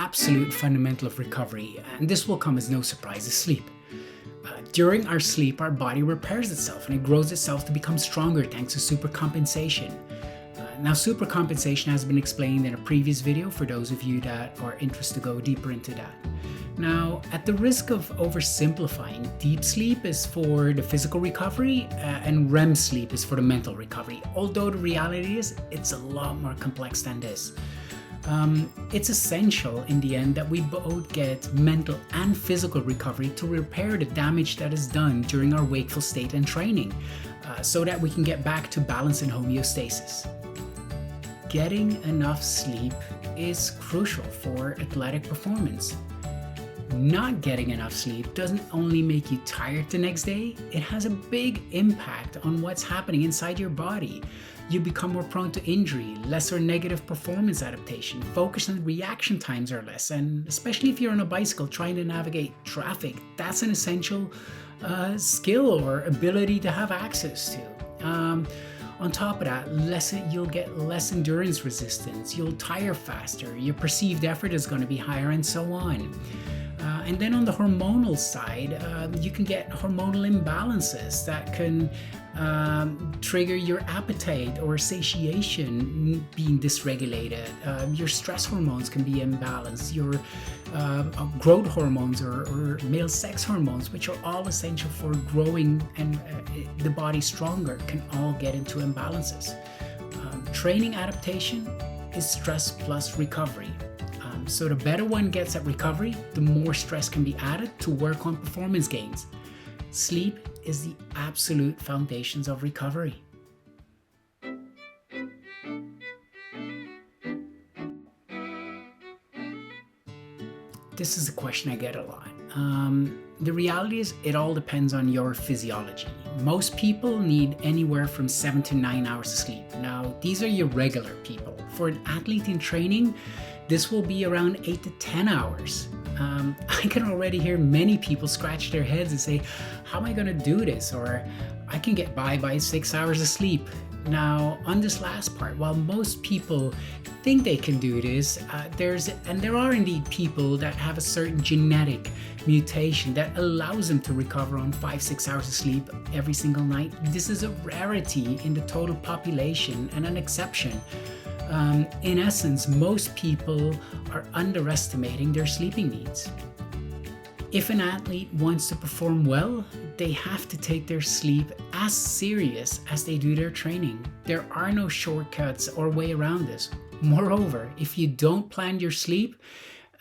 absolute fundamental of recovery, and this will come as no surprise, is sleep. During our sleep, our body repairs itself and it grows itself to become stronger thanks to supercompensation. Now, supercompensation has been explained in a previous video for those of you that are interested to go deeper into that. Now, at the risk of oversimplifying, deep sleep is for the physical recovery and REM sleep is for the mental recovery, although the reality is it's a lot more complex than this. It's essential in the end that we both get mental and physical recovery to repair the damage that is done during our wakeful state and training, so that we can get back to balance and homeostasis. Getting enough sleep is crucial for athletic performance. Not getting enough sleep doesn't only make you tired the next day, it has a big impact on what's happening inside your body. You become more prone to injury, lesser negative performance adaptation, focus and reaction times are less, and especially if you're on a bicycle trying to navigate traffic, that's an essential skill or ability to have access to. On top of that, you'll get less endurance resistance, you'll tire faster, your perceived effort is going to be higher, and so on. And then on the hormonal side, you can get hormonal imbalances that can trigger your appetite or satiation being dysregulated. Your stress hormones can be imbalanced. Your growth hormones or male sex hormones, which are all essential for growing and the body stronger, can all get into imbalances. Training adaptation is stress plus recovery. So the better one gets at recovery, the more stress can be added to work on performance gains. Sleep is the absolute foundations of recovery. This is a question I get a lot. The reality is it all depends on your physiology. Most people need anywhere from 7 to 9 hours of sleep. Now, these are your regular people. For an athlete in training, this will be around 8 to 10 hours. I can already hear many people scratch their heads and say, how am I going to do this? Or I can get by 6 hours of sleep. Now, on this last part, while most people think they can do this, there are indeed people that have a certain genetic mutation that allows them to recover on 5-6 hours of sleep every single night. This is a rarity in the total population and an exception. In essence, most people are underestimating their sleeping needs. If an athlete wants to perform well, they have to take their sleep as serious as they do their training. There are no shortcuts or way around this. Moreover, if you don't plan your sleep,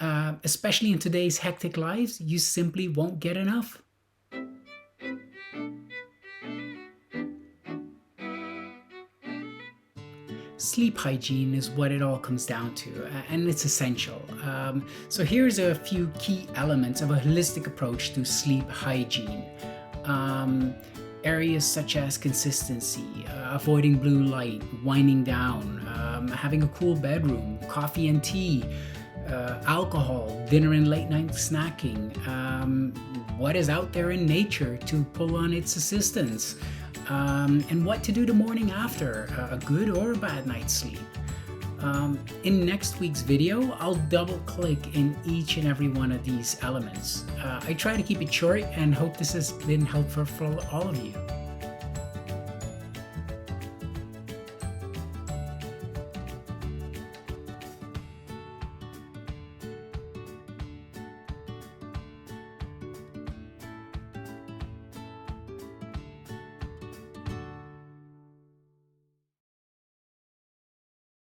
especially in today's hectic lives, you simply won't get enough. Sleep hygiene is what it all comes down to, and it's essential. So here's a few key elements of a holistic approach to sleep hygiene. Areas such as consistency, avoiding blue light, winding down, having a cool bedroom, coffee and tea, alcohol, dinner and late night snacking, what is out there in nature to pull on its assistance, and what to do the morning after a good or a bad night's sleep. In next week's video, I'll double click in each and every one of these elements. I try to keep it short and hope this has been helpful for all of you.